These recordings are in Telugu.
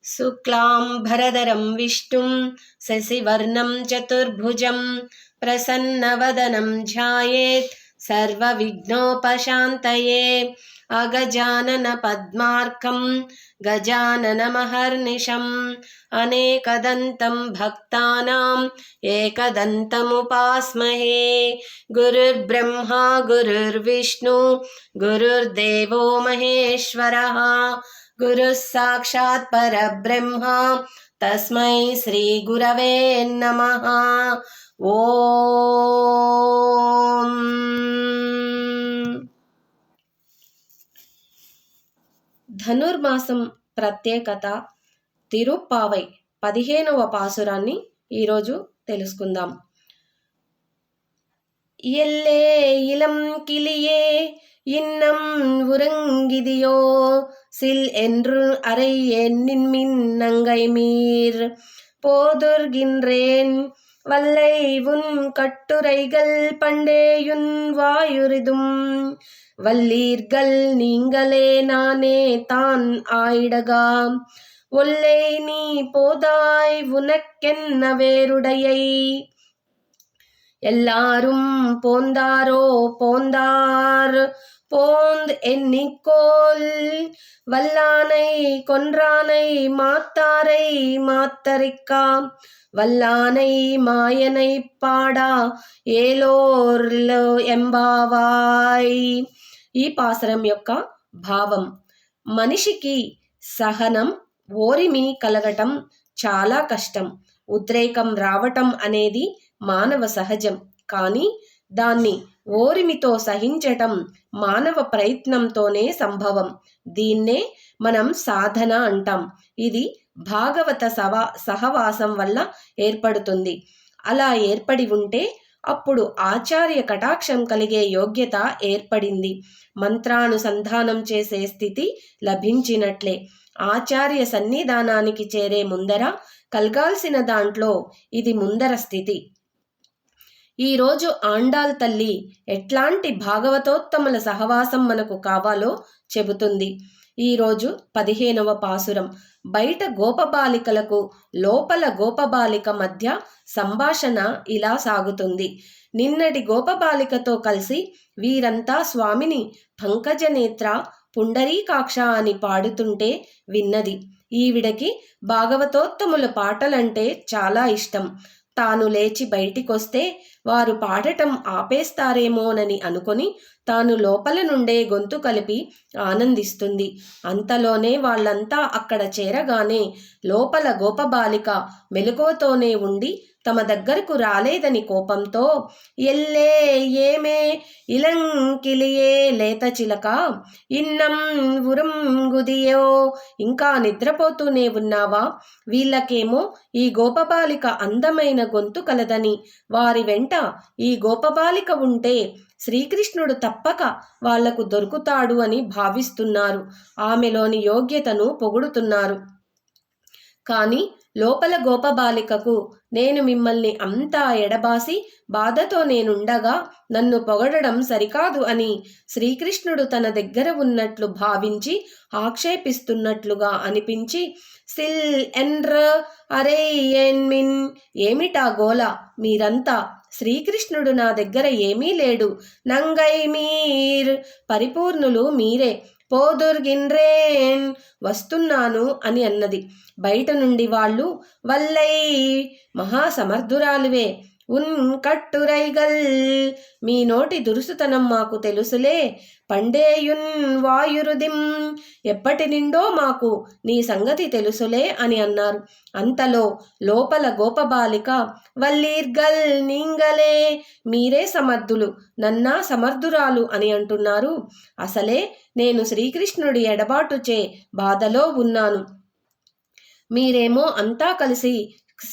शुक्लांबरधरं विष्णुं शशिवर्णं चतुर्भुजं प्रसन्नवदनं ध्यायेत् सर्वविघ्नोपशान्तये। अगजाननपद्मार्कं गजाननमहर्निशम् अनेकदन्तं भक्तानां एकदन्तमुपास्महे। गुरुर्ब्रह्मा गुरुर्विष्णु गुरुर्देवो महेश्वरः गुरुः साक्षात् परब्रह्म तस्मै श्री गुरवे नमः। ఓం ధనుర్మాసం ప్రత్యేకత తిరుప్పావై 15వ పాసురాన్ని ఈరోజు తెలుసుకుందాం. ఎల్లే ఇలం కిలియే இன்னம் உறங்கிதியோ சில் என்று அறை எண்ணின்மின் நங்கை மீர் போதுர்கின்றேன் வல்லை உன் கட்டுரைகள் பண்டேயுன் வாயுரிதும் வல்லீர்கள் நீங்களே நானே தான் ஆயிடகா ஒல்லை நீ போதாய் உனக்கென்ன வேறுடையை எல்லாரும் போந்தாரோ போந்தார் போந்த் எண்ணிக்கோல் வல்லானை கொன்றானை மாத்தாரை மாத்தரிக்கா వల్లానై మాయనై పాడా ఏలోర్లో ఎంబావాయ్. ఈ పాసరం యొక్క భావం: మనిషికి సహనం, ఓరిమి కలగటం చాలా కష్టం. ఉద్రేకం రావటం అనేది మానవ సహజం. కానీ దాన్ని ఓరిమితో సహించటం మానవ ప్రయత్నంతోనే సంభవం. దీన్నే మనం సాధన అంటాం. ఇది భాగవత సహవాసం వల్ల ఏర్పడుతుంది. అలా ఏర్పడి ఉంటే అప్పుడు ఆచార్య కటాక్షం కలిగే యోగ్యత ఏర్పడింది. మంత్రానుసంధానం చేసే స్థితి లభించినట్లే. ఆచార్య సన్నిధానానికి చేరే ముందర కలగాల్సిన దాంట్లో ఇది ముందర స్థితి. ఈరోజు ఆండాల్ తల్లి ఎట్లాంటి భాగవతోత్తముల సహవాసం మనకు కావాలో చెబుతుంది. ఈరోజు 15వ పాసురం. బయట గోపబాలికలకు లోపల గోపబాలిక మధ్య సంభాషణ ఇలా సాగుతుంది. నిన్నటి గోపబాలికతో కలిసి వీరంతా స్వామిని పంకజనేత్ర పుండరీకాక్ష అని పాడుతుంటే విన్నది. ఈవిడకి భాగవతోత్తముల పాటలంటే చాలా ఇష్టం. తాను లేచి బయటికొస్తే వారు పాడటం ఆపేస్తారేమోనని అనుకొని తాను లోపల నుండే గొంతు కలిపి ఆనందిస్తుంది. అంతలోనే వాళ్ళంతా అక్కడ చేరగానే లోపల గోపబాలిక మెలకువతోనే ఉండి తమ దగ్గరకు రాలేదని కోపంతో, ఎల్లే ఏమే ఇలంకిలియే లేత చిలక ఇన్నం ఉరంగుదియో, ఇంకా నిద్రపోతూనే ఉన్నావా? వీళ్ళకేమో ఈ గోపబాలిక అందమైన గొంతు కలదని, వారి వెంట ఈ గోపబాలిక ఉంటే శ్రీకృష్ణుడు తప్పక వాళ్లకు దొరుకుతాడు అని భావిస్తున్నారు. ఆమెలోని యోగ్యతను పొగుడుతున్నారు. కానీ లోపల గోపబాలికకు, నేను మిమ్మల్ని అంతా ఎడబాసి బాధతో నేనుండగా నన్ను పొగడడం సరికాదు అని శ్రీకృష్ణుడు తన దగ్గర ఉన్నట్లు భావించి ఆక్షేపిస్తున్నట్లుగా అనిపించి, సిల్ ఎన్ర అరే ఎన్మిన్, ఏమిటా గోల మీరంతా? శ్రీకృష్ణుడు నా దగ్గర ఏమీ లేడు. నంగై మీర్, పరిపూర్ణులు మీరే. పోదుర్గిన్రేన్, వస్తున్నాను అని అన్నది. బయట నుండి వాళ్ళు, వల్లై, మహాసమర్థురాలువే. ఉన్ కట్టురైగల్, మీ నోటి దురుసుతనం మాకు తెలుసులే. పండేయున్ వాయురుదిం, ఎప్పటి నిండో మాకు నీ సంగతి తెలుసులే అని అన్నారు. అంతలో లోపల గోపబాలిక, వల్లీర్గల్ నీంగలే, మీరే సమర్థులు, నన్నా సమర్థురాలు అని అంటున్నారు. అసలే నేను శ్రీకృష్ణుడి ఎడబాటుచే బాధలో ఉన్నాను. మీరేమో అంతా కలిసి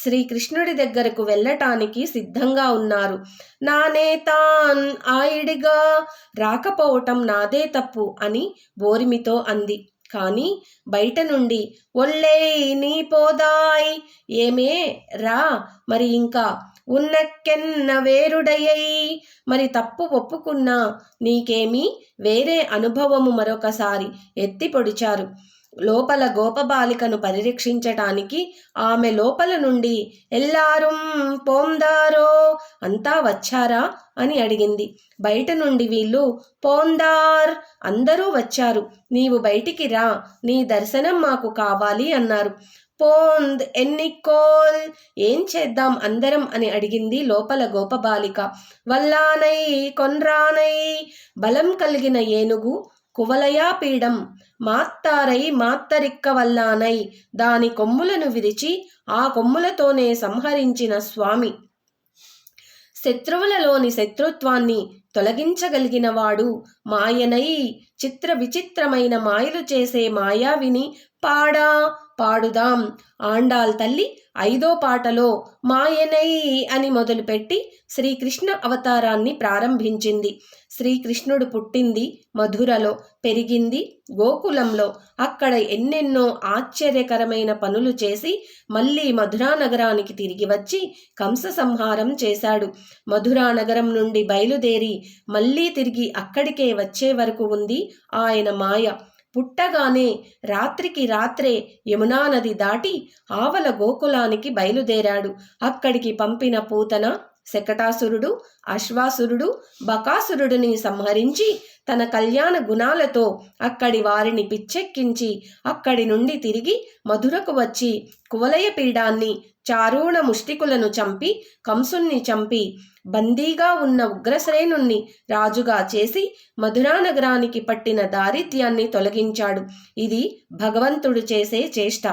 శ్రీకృష్ణుడి దగ్గరకు వెళ్ళటానికి సిద్ధంగా ఉన్నారు. నానే తాన్ ఆయిడిగా రాకపోవటం నాదే తప్పు అని బోరిమితో అంది. కానీ బయట నుండి, ఒల్లే నీ పోదాయ్, ఏమే రా, మరి ఇంకా ఉన్నక్కెన్న వేరుడయ్యై, మరి తప్పు ఒప్పుకున్నా నీకేమీ వేరే అనుభవము మరొకసారి ఎత్తి పొడిచారు. లోపల గోపబాలికను పరిరక్షించటానికి ఆమె లోపల నుండి ఎల్లారుం పోందారో, అంతా వచ్చారా అని అడిగింది. బయట నుండి వీళ్ళు పోందార్, అందరూ వచ్చారు, నీవు బయటికి రా, నీ దర్శనం మాకు కావాలి అన్నారు. పోంద్ ఎన్నికోల్, ఏం చేద్దాం అందరం అని అడిగింది లోపల గోపబాలిక. వల్లానై కొన్రానై, బలం కలిగిన ఏనుగు, కువలయా పీడం, మాత్తారై మాత్తరిక్క వల్లానై, దాని కొమ్ములను విరిచి ఆ కొమ్ములతోనే సంహరించిన స్వామి. శత్రువులలోని శత్రుత్వాన్ని తొలగించగలిగినవాడు, మాయనై చిత్ర విచిత్రమైన మాయలు చేసే మాయావిని పాడుదాం. ఆండాల్ తల్లి 5వ పాటలో మాయనై అని మొదలుపెట్టి శ్రీకృష్ణ అవతారాన్ని ప్రారంభించింది. శ్రీకృష్ణుడు పుట్టింది మధురలో, పెరిగింది గోకులంలో. అక్కడ ఎన్నెన్నో ఆశ్చర్యకరమైన పనులు చేసి మళ్ళీ మధురా నగరానికి తిరిగి వచ్చి కంస సంహారం చేశాడు. మధురా నగరం నుండి బయలుదేరి మళ్ళీ తిరిగి అక్కడికే వచ్చే వరకు ఉంది ఆయన మాయ. పుట్టగానే రాత్రికి రాత్రే యమునా నది దాటి ఆవల గోకులానికి బయలుదేరాడు. అక్కడికి పంపిన పూతన, శకటాసురుడు, అశ్వాసురుడు, బకాసురుడిని సంహరించి తన కళ్యాణ గుణాలతో అక్కడి వారిని పిచ్చెక్కించి అక్కడి నుండి తిరిగి మధురకు వచ్చి కువలయ పీడాన్ని, చారూణ ముష్టికులను చంపి కంసుణ్ణి చంపి బందీగా ఉన్న ఉగ్రసేనుణ్ణి రాజుగా చేసి మధురా నగరానికి పట్టిన దారిద్ర్యాన్ని తొలగించాడు. ఇది భగవంతుడు చేసే చేష్ట.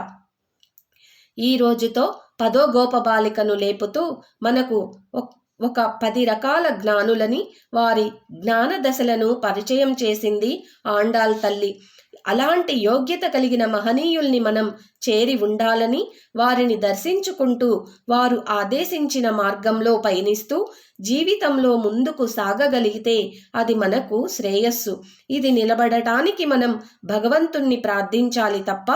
ఈ రోజుతో 10వ గోపబాలికను లేపుతూ మనకు ఒక 10 రకాల జ్ఞానులని, వారి జ్ఞాన దశలను పరిచయం చేసింది ఆండాల్ తల్లి. అలాంటి యోగ్యత కలిగిన మహనీయుల్ని మనం చేరి ఉండాలని, వారిని దర్శించుకుంటూ వారు ఆదేశించిన మార్గంలో పయనిస్తూ జీవితంలో ముందుకు సాగగలిగితే అది మనకు శ్రేయస్సు. ఇది నిలబడటానికి మనం భగవంతుణ్ణి ప్రార్థించాలి తప్ప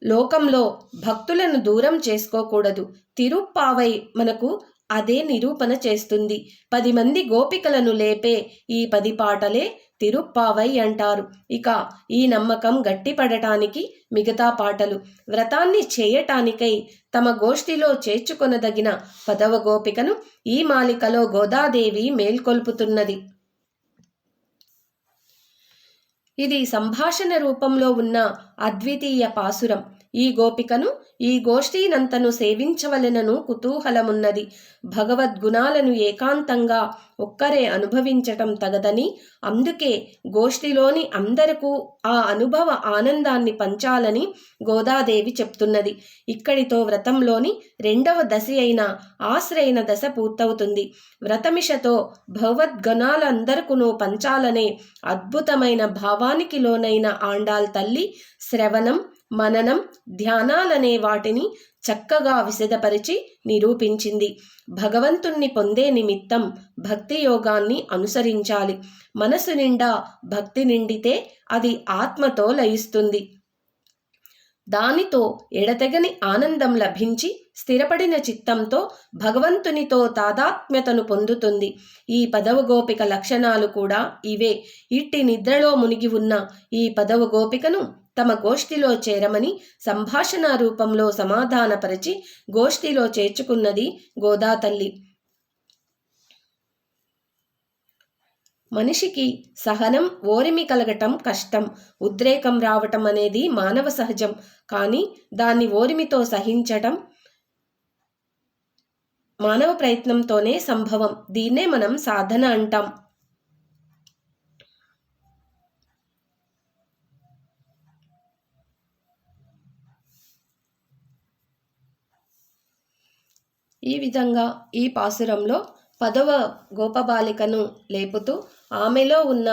లోకంలో భక్తులను దూరం చేసుకోకూడదు. తిరుప్పావై మనకు అదే నిరూపణ చేస్తుంది. 10 మంది గోపికలను లేపే ఈ 10 పాటలే తిరుప్పావై అంటారు. ఇక ఈ నమ్మకం గట్టిపడటానికి మిగతా పాటలు. వ్రతాన్ని చేయటానికై తమ గోష్ఠిలో చేర్చుకొనదగిన 10వ గోపికను ఈ మాలికలో గోదాదేవి మేల్కొల్పుతున్నది. ఇది సంభాషణ రూపంలో ఉన్న అద్వితీయ పాసురం. ఈ గోపికను, ఈ గోష్ఠీనంతను సేవించవలెనను కుతూహలమున్నది. భగవద్గుణాలను ఏకాంతంగా ఒక్కరే అనుభవించటం తగదని, అందుకే గోష్ఠిలోని అందరకు ఆ అనుభవ ఆనందాన్ని పంచాలని గోదాదేవి చెప్తున్నది. ఇక్కడితో వ్రతంలోని 2వ దశ అయిన ఆశ్రయణ దశ పూర్తవుతుంది. వ్రతమిషతో భగవద్గుణాలందరికీ పంచాలనే అద్భుతమైన భావానికి లోనైన ఆండాల్ తల్లి శ్రవణం, మననం, ధ్యానాలనే వాటిని చక్కగా విశదపరిచి నిరూపించింది. భగవంతుణ్ణి పొందే నిమిత్తం భక్తి యోగాన్ని అనుసరించాలి. మనసు నిండా భక్తి నిండితే అది ఆత్మతో లయిస్తుంది. దానితో ఎడతెగని ఆనందం లభించి స్థిరపడిన చిత్తంతో భగవంతునితో తాదాత్మ్యతను పొందుతుంది. ఈ 10వ గోపిక లక్షణాలు కూడా ఇవే. ఇట్టి నిద్రలో మునిగి ఉన్న ఈ 10వ గోపికను తమ గోష్ఠిలో చేరమని సంభాషణ రూపంలో సమాధానపరిచి గోష్ఠిలో చేర్చుకున్నది గోదాతల్లి. మనిషికి సహనం, ఓరిమి కలగటం కష్టం. ఉద్రేకం రావటం అనేది మానవ సహజం. కానీ దాన్ని ఓరిమితో సహించటం మానవ ప్రయత్నంతోనే సంభవం. దీన్నే మనం సాధన అంటాం. ఈ విధంగా ఈ పాసురంలో 10వ గోపబాలికను లేపుతూ ఆమెలో ఉన్న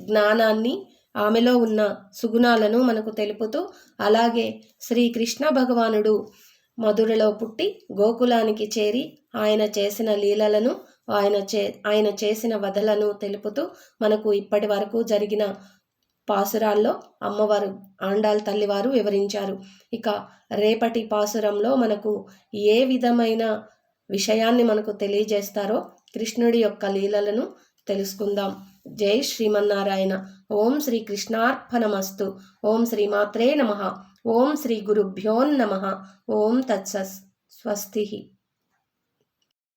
జ్ఞానాన్ని, ఆమెలో ఉన్న సుగుణాలను మనకు తెలుపుతూ, అలాగే శ్రీకృష్ణ భగవానుడు మధురలో పుట్టి గోకులానికి చేరి ఆయన చేసిన లీలలను, ఆయన చేసిన వధలను తెలుపుతూ మనకు ఇప్పటి వరకు జరిగిన పాసురాల్లో అమ్మవారు ఆండాల్ తల్లివారు వివరించారు. ఇక రేపటి పాసురంలో మనకు ఏ విధమైన విషయాన్ని మనకు తెలియజేస్తారో, కృష్ణుడి యొక్క లీలలను తెలుసుకుందాం. జై శ్రీమన్నారాయణ. ఓం శ్రీ కృష్ణార్పణమస్తు. ఓం శ్రీమాత్రే నమః. ఓం శ్రీ గురుభ్యోన్నమః. ఓం తత్సత్. స్వస్తి.